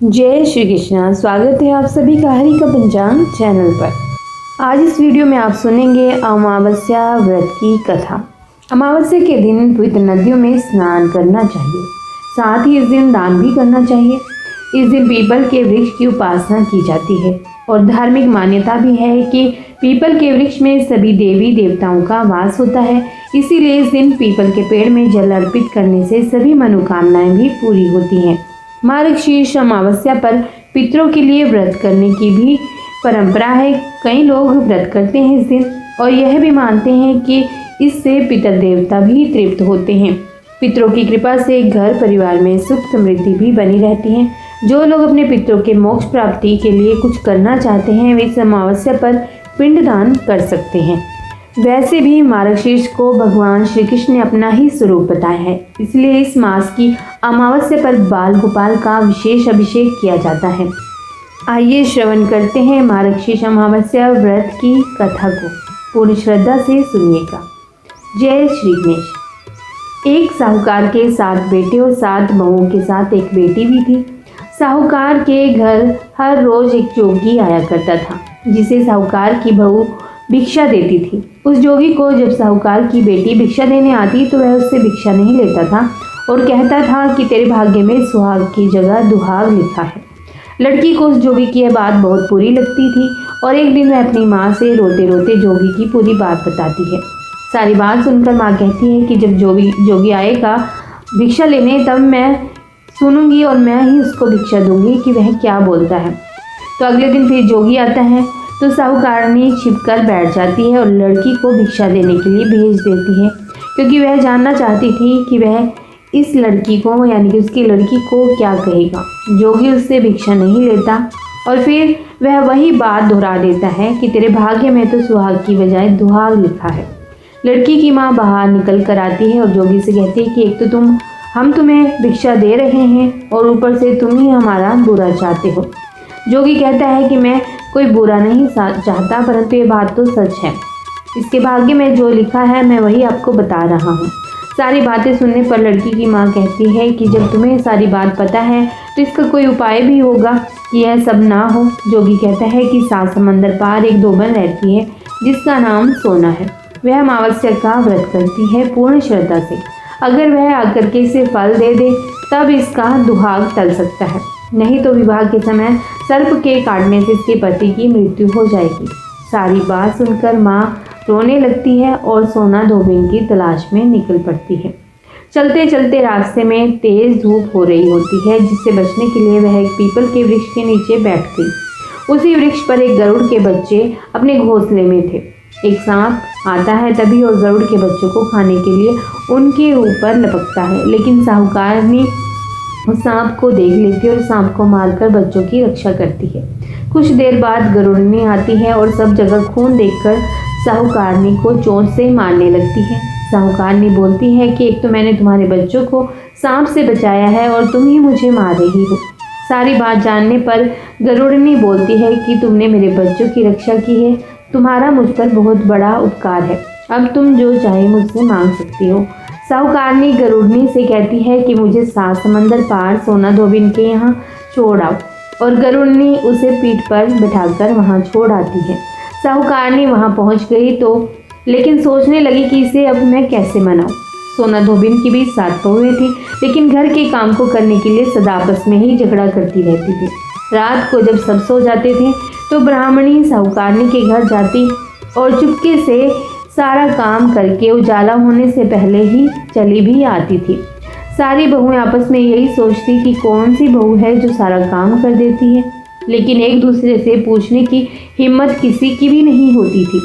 जय श्री कृष्णा। स्वागत है आप सभी का हरि का पंचांग चैनल पर। आज इस वीडियो में आप सुनेंगे अमावस्या व्रत की कथा। अमावस्या के दिन पवित्र नदियों में स्नान करना चाहिए, साथ ही इस दिन दान भी करना चाहिए। इस दिन पीपल के वृक्ष की उपासना की जाती है और धार्मिक मान्यता भी है कि पीपल के वृक्ष में सभी देवी देवताओं का वास होता है। इसीलिए इस दिन पीपल के पेड़ में जल अर्पित करने से सभी मनोकामनाएं भी पूरी होती हैं। मार्गशीर्ष अमावस्या पर पितरों के लिए व्रत करने की भी परंपरा है। कई लोग व्रत करते हैं इस दिन और यह भी मानते हैं कि इससे पितर देवता भी तृप्त होते हैं। पितरों की कृपा से घर परिवार में सुख समृद्धि भी बनी रहती है। जो लोग अपने पितरों के मोक्ष प्राप्ति के लिए कुछ करना चाहते हैं वे इस अमावस्या पर पिंडदान कर सकते हैं। वैसे भी मार्गशीर्ष को भगवान श्री कृष्ण ने अपना ही स्वरूप बताया है, इसलिए इस मास की अमावस्या पर बाल गोपाल का विशेष अभिषेक किया जाता है। आइए श्रवण करते हैं मार्गशीर्ष अमावस्या व्रत की कथा को। पूर्ण श्रद्धा से सुनिएगा। जय श्री गणेश। एक साहूकार के 7 बेटे और 7 बहुओं के साथ एक बेटी भी थी। साहूकार के घर हर रोज एक जोगी आया करता था, जिसे साहूकार की बहू भिक्षा देती थी। उस जोगी को जब साहूकार की बेटी भिक्षा देने आती तो वह उससे भिक्षा नहीं लेता था और कहता था कि तेरे भाग्य में सुहाग की जगह दुहाग लिखा है। लड़की को उस जोगी की यह बात बहुत बुरी लगती थी और एक दिन वह अपनी माँ से रोते रोते जोगी की पूरी बात बताती है। सारी बात सुनकर माँ कहती है कि जब जोगी आएगा भिक्षा लेने तब मैं सुनूंगी और मैं ही उसको भिक्षा दूंगी कि वह क्या बोलता है। तो अगले दिन फिर जोगी आता है तो साहूकारनी छिपकर बैठ जाती है और लड़की को भिक्षा देने के लिए भेज देती है, क्योंकि वह जानना चाहती थी कि वह इस लड़की को यानी कि उसकी लड़की को क्या कहेगा। जोगी उससे भिक्षा नहीं लेता और फिर वह वही बात दोहरा देता है कि तेरे भाग्य में तो सुहाग की बजाय दुहाग लिखा है। लड़की की माँ बाहर निकल कर आती है और जोगी से कहती है कि एक तो हम तुम्हें भिक्षा दे रहे हैं और ऊपर से तुम ही हमारा बुरा चाहते हो। जोगी कहता है कि मैं कोई बुरा नहीं चाहता, परंतु ये बात तो सच है। इसके भाग्य में जो लिखा है मैं वही आपको बता रहा हूँ। सारी बातें सुनने पर लड़की की माँ कहती है कि जब तुम्हें सारी बात पता है तो इसका कोई उपाय भी होगा कि यह सब ना हो। जोगी कहता है कि 7 समंदर पार एक धोबन रहती है जिसका नाम सोना है। वह अमावस्या का व्रत करती है पूर्ण श्रद्धा से। अगर वह आकर के इसे फल दे दे तब इसका दुहाग टल सकता है, नहीं तो विवाह के समय सर्प के काटने से इसके पति की मृत्यु हो जाएगी। सारी बात सुनकर माँ रोने लगती है और सोना धोबिन की तलाश में निकल पड़ती है। चलते चलते रास्ते में तेज धूप हो रही होती है, जिससे बचने के लिए वह एक पीपल के वृक्ष के नीचे बैठ गई। उसी वृक्ष पर एक गरुड़ के बच्चे अपने घोंसले में थे। एक सांप आता है तभी और गरुड़ के बच्चों को खाने के लिए उनके ऊपर लपकता है, लेकिन साहूकारनी उस सांप को देख लेती है और सांप को मारकर बच्चों की रक्षा करती है। कुछ देर बाद गरुड़नी आती है और सब जगह खून देखकर साहूकारनी को चोंच से मारने लगती है। साहूकारनी बोलती है कि एक तो मैंने तुम्हारे बच्चों को सांप से बचाया है और तुम ही मुझे मार रही हो। सारी बात जानने पर गरुड़नी बोलती है कि तुमने मेरे बच्चों की रक्षा की है, तुम्हारा मुझ पर बहुत बड़ा उपकार है। अब तुम जो चाहे मुझसे मांग सकती हो। साहूकारनी गरुड़नी से कहती है कि मुझे 7 समंदर पार सोना धोबिन के यहाँ छोड़ आओ, और गरुड़नी उसे पीठ पर बिठाकर वहाँ छोड़ आती है। साहूकारनी वहाँ पहुँच गई तो लेकिन सोचने लगी कि इसे अब मैं कैसे मनाऊँ। सोना धोबिन की भी 7 बहुएं थी, लेकिन घर के काम को करने के लिए सदा आपस में ही झगड़ा करती रहती थी। रात को जब सब सो जाते थे तो ब्राह्मणी साहूकारनी के घर जाती और चुपके से सारा काम करके उजाला होने से पहले ही चली भी आती थी। सारी बहुएं आपस में यही सोचती कि कौन सी बहू है जो सारा काम कर देती है, लेकिन एक दूसरे से पूछने की हिम्मत किसी की भी नहीं होती थी।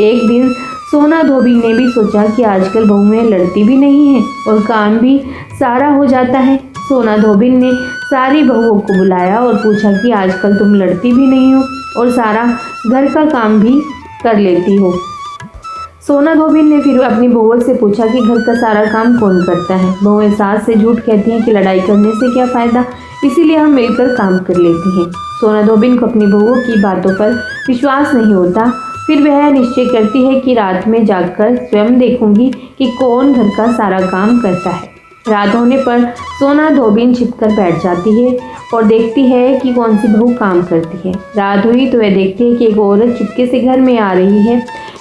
एक दिन सोना धोबिन ने भी सोचा कि आजकल बहुएं लड़ती भी नहीं हैं और काम भी सारा हो जाता है। सोना धोबिन ने सारी बहुओं को बुलाया और पूछा कि आजकल तुम लड़ती भी नहीं हो और सारा घर का काम भी कर लेती हो। सोना धोबिन ने फिर अपनी बहुओं से पूछा कि घर का सारा काम कौन करता है। बहुएं सास से झूठ कहती हैं कि लड़ाई करने से क्या फ़ायदा, इसीलिए हम मिलकर काम कर लेती हैं। सोना धोबिन को अपनी बहुओं की बातों पर विश्वास नहीं होता। फिर वह निश्चय करती है कि रात में जाकर स्वयं देखूंगी कि कौन घर का सारा काम करता है। रात होने पर सोना धोबिन छिपकर बैठ जाती है और देखती है कि कौन सी बहू काम करती है। रात हुई तो वह देखती है कि एक औरत चुपके से घर में आ रही है।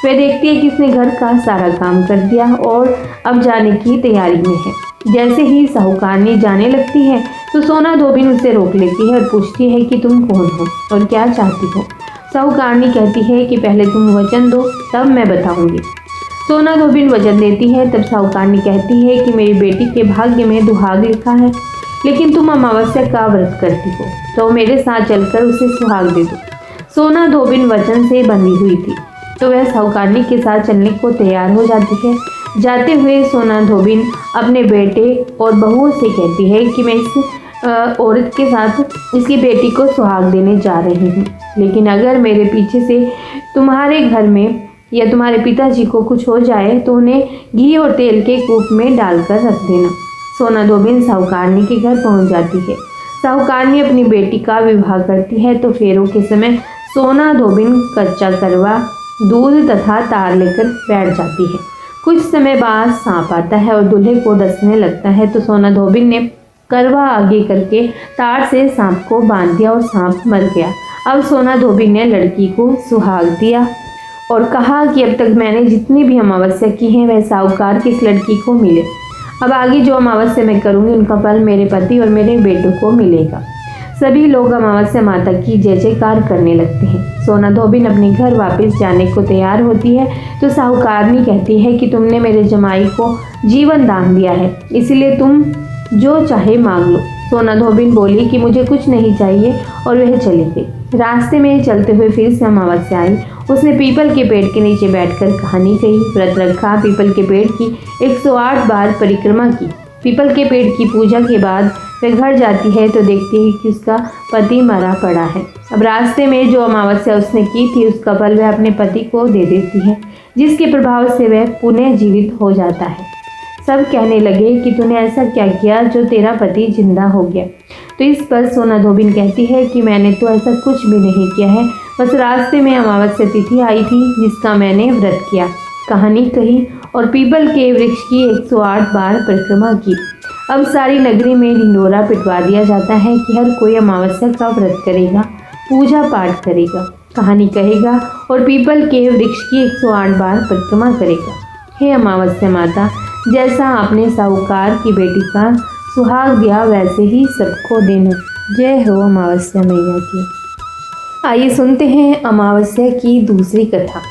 वह देखती है कि उसने घर का सारा काम कर दिया और अब जाने की तैयारी में है। जैसे ही साहूकारनी जाने लगती है तो सोना धोबिन उसे रोक लेती है और पूछती है कि तुम कौन हो और क्या चाहती हो। साहूकारनी कहती है कि पहले तुम वचन दो, तब मैं बताऊंगी। सोना धोबिन वचन देती है। तब साहूकारनी कहती है कि मेरी बेटी के भाग्य में दुहाग लिखा है, लेकिन तुम अमावस्या का व्रत करती हो तो मेरे साथ चलकर उसे सुहाग दे दो। सोना धोबिन वचन से बंधी हुई थी तो वह साहूकारनी के साथ चलने को तैयार हो जाती है। जाते हुए सोना धोबिन अपने बेटे और बहुओं से कहती है कि मैं इस औरत के साथ इसकी बेटी को सुहाग देने जा रही हूँ, लेकिन अगर मेरे पीछे से तुम्हारे घर में या तुम्हारे पिताजी को कुछ हो जाए तो उन्हें घी और तेल के कूप में डालकर रख देना। सोना धोबिन साहूकारनी के घर पहुंच जाती है। साहूकारनी अपनी बेटी का विवाह करती है तो फेरों के समय सोना धोबिन कच्चा करवा, दूध तथा तार लेकर बैठ जाती है। कुछ समय बाद सांप आता है और दूल्हे को डसने लगता है तो सोना धोबिन ने करवा आगे करके तार से सांप को बांध दिया और सांप मर गया। अब सोना धोबिन ने लड़की को सुहाग दिया और कहा कि अब तक मैंने जितनी भी अमावस्या की है वह साहूकार की इस लड़की को मिले। अब आगे जो अमावस्या मैं करूँगी उनका फल मेरे पति और मेरे बेटों को मिलेगा। सभी लोग अमावस्या माता की जय जयकार करने लगते हैं। सोना धोबिन अपने घर वापस जाने को तैयार होती है तो साहूकारनी कहती है कि तुमने मेरे जमाई को जीवन दान दिया है, इसलिए तुम जो चाहे मांग लो। सोना धोबिन बोली कि मुझे कुछ नहीं चाहिए और वह चली गई। रास्ते में चलते हुए फिर से अमावस्या आई। उसने पीपल के पेड़ के नीचे बैठकर कहानी कही, व्रत रखा, पीपल के पेड़ की 108 बार परिक्रमा की। पीपल के पेड़ की पूजा के बाद वह घर जाती है तो देखती है कि उसका पति मरा पड़ा है। अब रास्ते में जो अमावस्या उसने की थी उसका फल वह अपने पति को दे देती है, जिसके प्रभाव से वह पुनः जीवित हो जाता है। सब कहने लगे कि तूने ऐसा क्या किया जो तेरा पति जिंदा हो गया। तो इस पर सोना धोबिन कहती है कि मैंने तो ऐसा कुछ भी नहीं किया है, बस रास्ते में अमावस्या तिथि आई थी जिसका मैंने व्रत किया, कहानी कही और पीपल के वृक्ष की 108 बार परिक्रमा की। अब सारी नगरी में ढिंढोरा पिटवा दिया जाता है कि हर कोई अमावस्या का व्रत करेगा, पूजा पाठ करेगा, कहानी कहेगा और पीपल के वृक्ष की 108 बार परिक्रमा करेगा। हे अमावस्या माता, जैसा आपने साहूकार की बेटी का सुहाग दिया वैसे ही सबको देना। जय हो अमावस्या मैया की। आइए सुनते हैं अमावस्या की दूसरी कथा।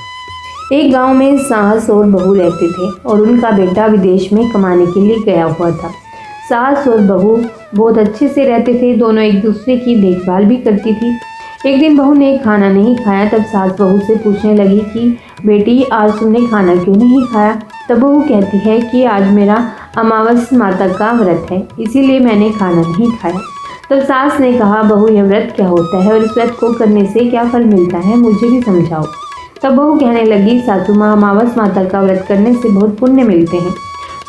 एक गांव में सास और बहू रहते थे और उनका बेटा विदेश में कमाने के लिए गया हुआ था। सास और बहू बहुत अच्छे से रहते थे, दोनों एक दूसरे की देखभाल भी करती थी। एक दिन बहू ने खाना नहीं खाया, तब सास बहू से पूछने लगी कि बेटी आज तुमने खाना क्यों नहीं खाया। तब बहू कहती है कि आज मेरा अमावस्या माता का व्रत है, इसीलिए मैंने खाना नहीं खाया। तब सास ने कहा, बहू यह व्रत क्या होता है और इस व्रत को करने से क्या फल मिलता है, मुझे भी समझाओ। तब बहू कहने लगी, सासू माँ, अमावस्या माता का व्रत करने से बहुत पुण्य मिलते हैं,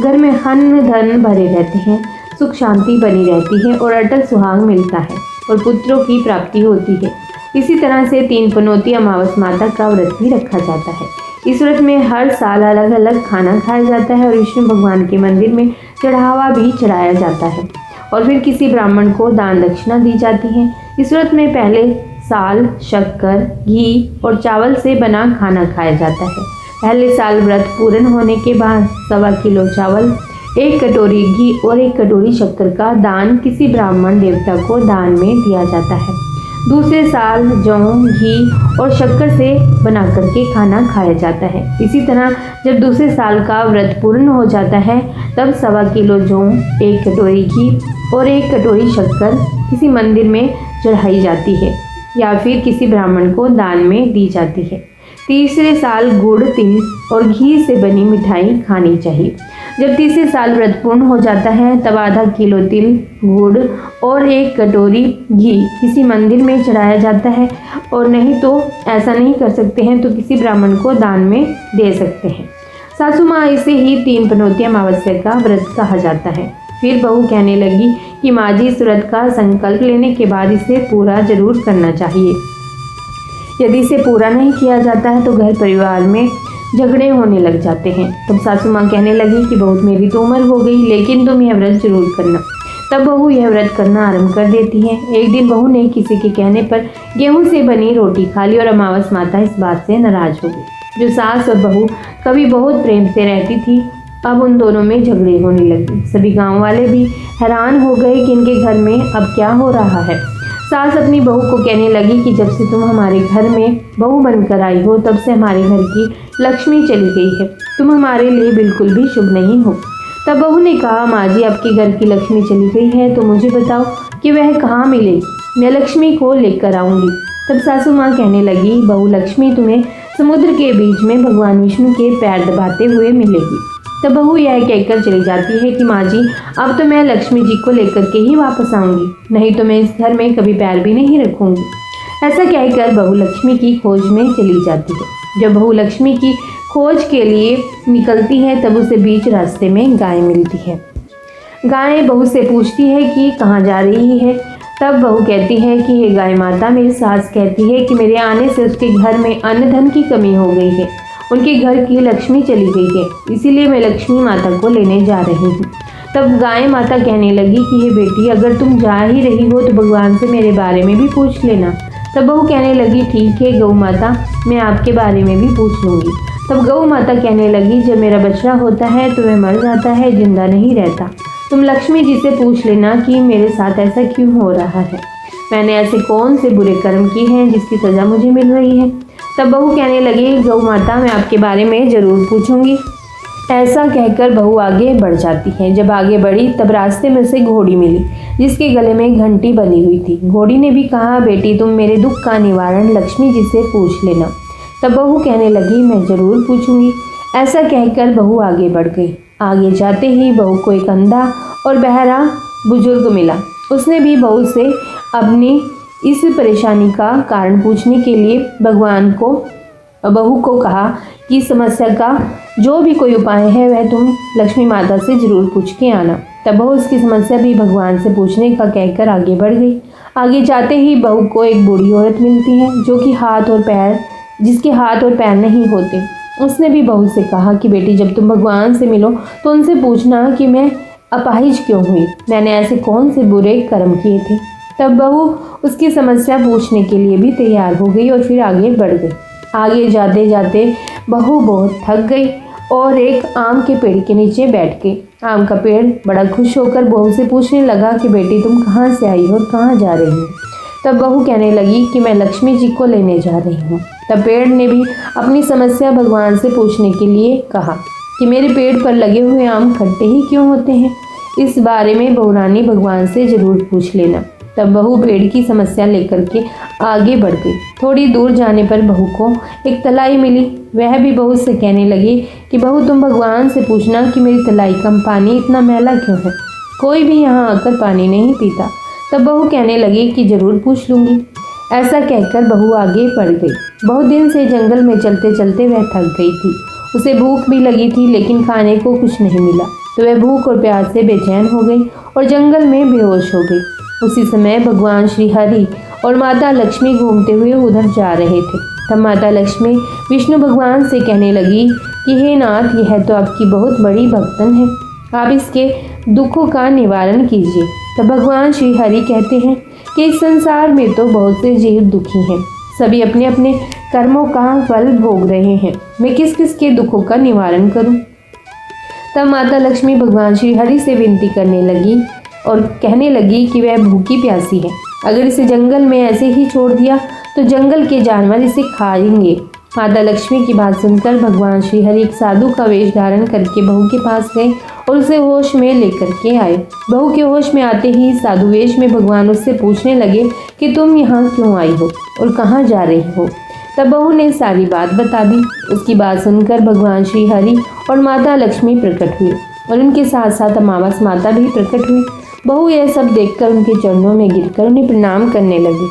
घर में अन्न धन भरे रहते हैं, सुख शांति बनी रहती है और अटल सुहाग मिलता है और पुत्रों की प्राप्ति होती है। इसी तरह से 3 पनौती अमावस्या माता का व्रत भी रखा जाता है। इस व्रत में हर साल अलग अलग खाना खाया जाता है और विष्णु भगवान के मंदिर में चढ़ावा भी चढ़ाया जाता है और फिर किसी ब्राह्मण को दान दक्षिणा दी जाती है। इस व्रत में पहले साल शक्कर, घी और चावल से बना खाना खाया जाता है। पहले साल व्रत पूर्ण होने के बाद 1.25 किलो चावल, 1 कटोरी घी और 1 कटोरी शक्कर का दान किसी ब्राह्मण देवता को दान में दिया जाता है। दूसरे साल जौ, घी और शक्कर से बना करके खाना खाया जाता है। इसी तरह जब दूसरे साल का व्रत पूर्ण हो जाता है तब 1.25 किलो जौ, 1 कटोरी घी और 1 कटोरी शक्कर किसी मंदिर में चढ़ाई जाती है या फिर किसी ब्राह्मण को दान में दी जाती है। तीसरे साल गुड़, तिल और घी से बनी मिठाई खानी चाहिए। जब तीसरे साल व्रत पूर्ण हो जाता है तब 0.5 किलो तिल, गुड़ और 1 कटोरी घी किसी मंदिर में चढ़ाया जाता है और नहीं तो ऐसा नहीं कर सकते हैं तो किसी ब्राह्मण को दान में दे सकते हैं। सासू माँ इसे ही 3 पनौती अमावस्या का व्रत कहा जाता है। फिर बहू कहने लगी कि माँ जी, इस व्रत का संकल्प लेने के बाद इसे पूरा जरूर करना चाहिए। यदि इसे पूरा नहीं किया जाता है तो घर परिवार में झगड़े होने लग जाते हैं। तब सासू माँ कहने लगी कि बहुत मेरी तो उम्र हो गई, लेकिन तुम यह व्रत जरूर करना। तब बहू यह व्रत करना आरंभ कर देती है। एक दिन बहू ने किसी के कहने पर गेहूं से बनी रोटी खा ली और अमावस माता इस बात से नाराज हो गई। जो सास और बहू कभी बहुत प्रेम से रहती थी, अब उन दोनों में झगड़े होने लगे। सभी गांव वाले भी हैरान हो गए कि इनके घर में अब क्या हो रहा है। सास अपनी बहू को कहने लगी कि जब से तुम हमारे घर में बहू बनकर आई हो, तब से हमारे घर की लक्ष्मी चली गई है। तुम हमारे लिए बिल्कुल भी शुभ नहीं हो। तब बहू ने कहा, माँ जी, आपके घर की लक्ष्मी चली गई है तो मुझे बताओ कि वह कहाँ मिलेगी, मैं लक्ष्मी को लेकर आऊँगी। तब सासू माँ कहने लगी, बहू, लक्ष्मी तुम्हें समुद्र के बीच में भगवान विष्णु के पैर दबाते हुए मिलेगी। तब बहू यह कहकर चली जाती है कि माँ जी, अब तो मैं लक्ष्मी जी को लेकर के ही वापस आऊँगी, नहीं तो मैं इस घर में कभी पैर भी नहीं रखूँगी। ऐसा कहकर बहू लक्ष्मी की खोज में चली जाती है। जब बहू लक्ष्मी की खोज के लिए निकलती है, तब उसे बीच रास्ते में गाय मिलती है। गाय बहू से पूछती है कि कहाँ जा रही है। तब बहू कहती है कि हे गाय माता, मेरी सास कहती है कि मेरे आने से उसके घर में अन्न धन की कमी हो गई है, उनके घर की लक्ष्मी चली गई है, इसीलिए मैं लक्ष्मी माता को लेने जा रही हूँ। तब गाय माता कहने लगी कि हे बेटी, अगर तुम जा ही रही हो तो भगवान से मेरे बारे में भी पूछ लेना। तब बहू कहने लगी, ठीक है गौ माता, मैं आपके बारे में भी पूछ लूँगी। तब गौ माता कहने लगी, जब मेरा बच्चा होता है तो वह मर जाता है, जिंदा नहीं रहता। तुम लक्ष्मी जी से पूछ लेना कि मेरे साथ ऐसा क्यों हो रहा है, मैंने ऐसे कौन से बुरे कर्म किए हैं जिसकी सज़ा मुझे मिल रही है। तब बहू कहने लगी, गौ माता, मैं आपके बारे में ज़रूर पूछूंगी। ऐसा कहकर बहू आगे बढ़ जाती है। जब आगे बढ़ी तब रास्ते में उसे घोड़ी मिली, जिसके गले में घंटी बनी हुई थी। घोड़ी ने भी कहा, बेटी, तुम मेरे दुख का निवारण लक्ष्मी जी से पूछ लेना। तब बहू कहने लगी, मैं ज़रूर पूछूंगी। ऐसा कहकर बहू आगे बढ़ गई। आगे जाते ही बहू को एक अंधा और बहरा बुजुर्ग मिला। उसने भी बहू से अपनी इस परेशानी का कारण पूछने के लिए बहू को कहा कि समस्या का जो भी कोई उपाय है वह तुम लक्ष्मी माता से ज़रूर पूछ के आना। तब बहू उसकी समस्या भी भगवान से पूछने का कहकर आगे बढ़ गई। आगे जाते ही बहू को एक बूढ़ी औरत मिलती है जिसके हाथ और पैर नहीं होते। उसने भी बहू से कहा कि बेटी, जब तुम भगवान से मिलो तो उनसे पूछना कि मैं अपाहिज क्यों हुई, मैंने ऐसे कौन से बुरे कर्म किए थे। तब बहू उसकी समस्या पूछने के लिए भी तैयार हो गई और फिर आगे बढ़ गई। आगे जाते जाते बहू बहुत थक गई और एक आम के पेड़ के नीचे बैठ गई। आम का पेड़ बड़ा खुश होकर बहू से पूछने लगा कि बेटी, तुम कहाँ से आई हो और कहाँ जा रही हो। तब बहू कहने लगी कि मैं लक्ष्मी जी को लेने जा रही हूँ। तब पेड़ ने भी अपनी समस्या भगवान से पूछने के लिए कहा कि मेरे पेड़ पर लगे हुए आम खट्टे ही क्यों होते हैं, इस बारे में बहू रानी भगवान से ज़रूर पूछ लेना। तब बहू पेड़ की समस्या लेकर के आगे बढ़ गई। थोड़ी दूर जाने पर बहू को एक तलाई मिली। वह भी बहू से कहने लगी कि बहू, तुम भगवान से पूछना कि मेरी तलाई का पानी इतना मैला क्यों है, कोई भी यहाँ आकर पानी नहीं पीता। तब बहू कहने लगी कि ज़रूर पूछ लूँगी। ऐसा कहकर बहू आगे बढ़ गई। बहुत दिन से जंगल में चलते चलते वह थक गई थी। उसे भूख भी लगी थी, लेकिन खाने को कुछ नहीं मिला, तो वह भूख और प्यास से बेचैन हो गई और जंगल में बेहोश हो गई। उसी समय भगवान श्री हरि और माता लक्ष्मी घूमते हुए उधर जा रहे थे। तब माता लक्ष्मी विष्णु भगवान से कहने लगी कि हे नाथ, यह तो आपकी बहुत बड़ी भक्तन है, आप इसके दुखों का निवारण कीजिए। तब भगवान श्री हरि कहते हैं कि इस संसार में तो बहुत से जीव दुखी हैं, सभी अपने अपने कर्मों का फल भोग रहे हैं, मैं किस किस के दुखों का निवारण करूं। तब माता लक्ष्मी भगवान श्री हरि से विनती करने लगी और कहने लगी कि वह भूखी प्यासी है, अगर इसे जंगल में ऐसे ही छोड़ दिया तो जंगल के जानवर इसे खाएंगे। माता लक्ष्मी की बात सुनकर भगवान श्री हरि एक साधु का वेश धारण करके बहू के पास गए और उसे होश में लेकर के आए। बहू के होश में आते ही साधु वेश में भगवान उससे पूछने लगे कि तुम यहाँ क्यों आई हो और कहाँ जा रही हो। तब बहू ने सारी बात बता दी। उसकी बात सुनकर भगवान श्री हरि और माता लक्ष्मी प्रकट हुई और उनके साथ साथ अमावस माता भी प्रकट हुई। बहू यह सब देखकर उनके चरणों में गिरकर उन्हें प्रणाम करने लगी।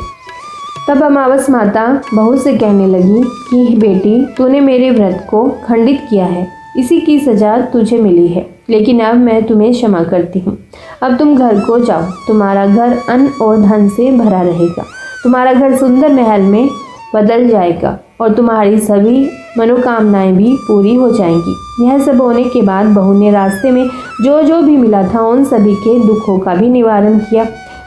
तब अमावस माता बहू से कहने लगी कि बेटी, तूने मेरे व्रत को खंडित किया है, इसी की सजा तुझे मिली है, लेकिन अब मैं तुम्हें क्षमा करती हूँ। अब तुम घर को जाओ, तुम्हारा घर अन्न और धन से भरा रहेगा, तुम्हारा घर सुंदर महल में बदल जाएगा और तुम्हारी सभी मनोकामनाएं भी पूरी हो जाएंगी। यह सब होने के बाद बहू ने रास्ते में जो भी मिला था उन सभी के दुखों का भी निवारण किया।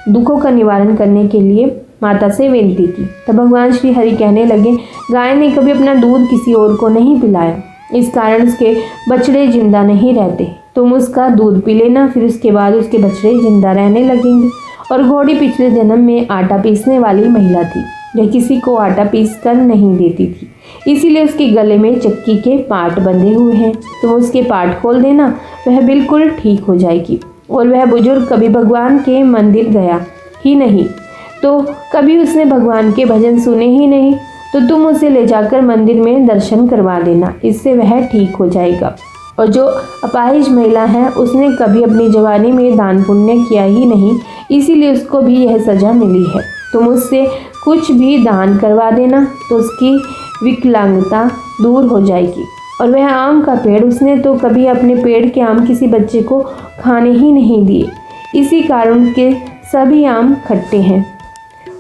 दुखों का निवारण करने के लिए माता से विनती की। तब भगवान श्री हरि कहने लगे, गाय ने कभी अपना दूध किसी और को नहीं पिलाया, इस कारण उसके बछड़े जिंदा नहीं रहते। तुम उसका दूध पी लेना, फिर उसके बाद उसके बछड़े जिंदा रहने लगेंगे। और घोड़ी पिछले जन्म में आटा पीसने वाली महिला थी। वह किसी को आटा पीस कर नहीं देती थी, इसीलिए उसके गले में चक्की के पाट बंधे हुए हैं। तुम उसके पाट खोल देना, वह बिल्कुल ठीक हो जाएगी। और वह बुजुर्ग कभी भगवान के मंदिर गया ही नहीं, तो कभी उसने भगवान के भजन सुने ही नहीं, तो तुम उसे ले जाकर मंदिर में दर्शन करवा देना, इससे वह ठीक हो जाएगा। और जो अपाहिज महिला है, उसने कभी अपनी जवानी में दान पुण्य किया ही नहीं, इसीलिए उसको भी यह सजा मिली है। तुम उससे कुछ भी दान करवा देना, तो उसकी विकलांगता दूर हो जाएगी। और वह आम का पेड़, उसने तो कभी अपने पेड़ के आम किसी बच्चे को खाने ही नहीं दिए, इसी कारण के सभी आम खट्टे हैं।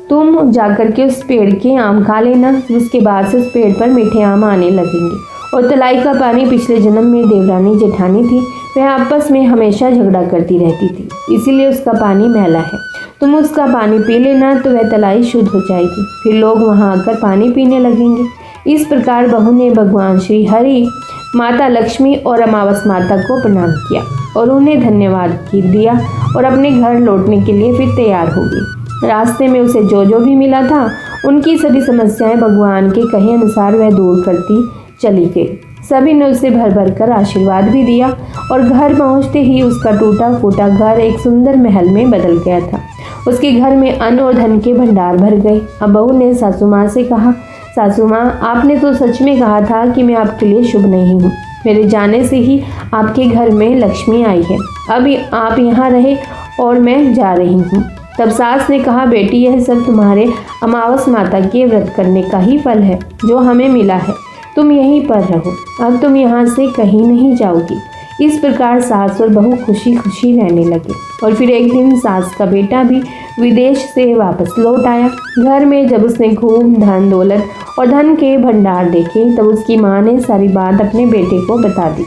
तुम जाकर के उस पेड़ के आम खा लेना, जिसके बाद से उस पेड़ पर मीठे आम आने लगेंगे। और तलाई का पानी पिछले जन्म में देवरानी जेठानी थी, वह आपस में हमेशा झगड़ा करती रहती थी, इसीलिए उसका पानी मैला है। तुम उसका पानी पी लेना, तो वह तलाई शुद्ध हो जाएगी, फिर लोग वहां आकर पानी पीने लगेंगे। इस प्रकार बहू ने भगवान श्री हरि, माता लक्ष्मी और अमावस माता को प्रणाम किया और उन्हें धन्यवाद दिया और अपने घर लौटने के लिए फिर तैयार हो गई। रास्ते में उसे जो भी मिला था, उनकी सभी समस्याएं भगवान के कहे अनुसार वह दूर करती चली गई। सभी ने उसे भर भर कर आशीर्वाद भी दिया और घर पहुंचते ही उसका टूटा फूटा घर एक सुंदर महल में बदल गया था। उसके घर में अन्न और धन के भंडार भर गए। अब बहू ने सासू माँ से कहा, सासू माँ, आपने तो सच में कहा था कि मैं आपके लिए शुभ नहीं हूँ। मेरे जाने से ही आपके घर में लक्ष्मी आई है। अब आप यहाँ रहे और मैं जा रही हूँ। तब सास ने कहा, बेटी, यह सब तुम्हारे अमावस माता के व्रत करने का ही फल है जो हमें मिला है। तुम यहीं पर रहो, अब तुम यहाँ से कहीं नहीं जाओगी। इस प्रकार सास और बहू खुशी खुशी रहने लगे। और फिर एक दिन सास का बेटा भी विदेश से वापस लौट आया। घर में जब उसने खूब धन दौलत और धन के भंडार देखे, तब उसकी माँ ने सारी बात अपने बेटे को बता दी।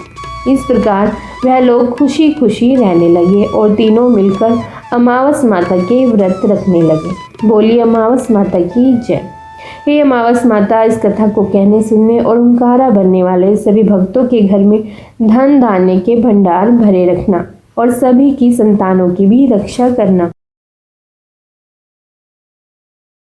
इस प्रकार वह लोग खुशी खुशी रहने लगे और तीनों मिलकर अमावस माता के व्रत रखने लगे। बोलिए अमावस माता की जय। हे अमावस माता, इस कथा को कहने, सुनने और हुंकारा भरने वाले सभी भक्तों के घर में धन धान्य के भंडार भरे रखना और सभी की संतानों की भी रक्षा करना।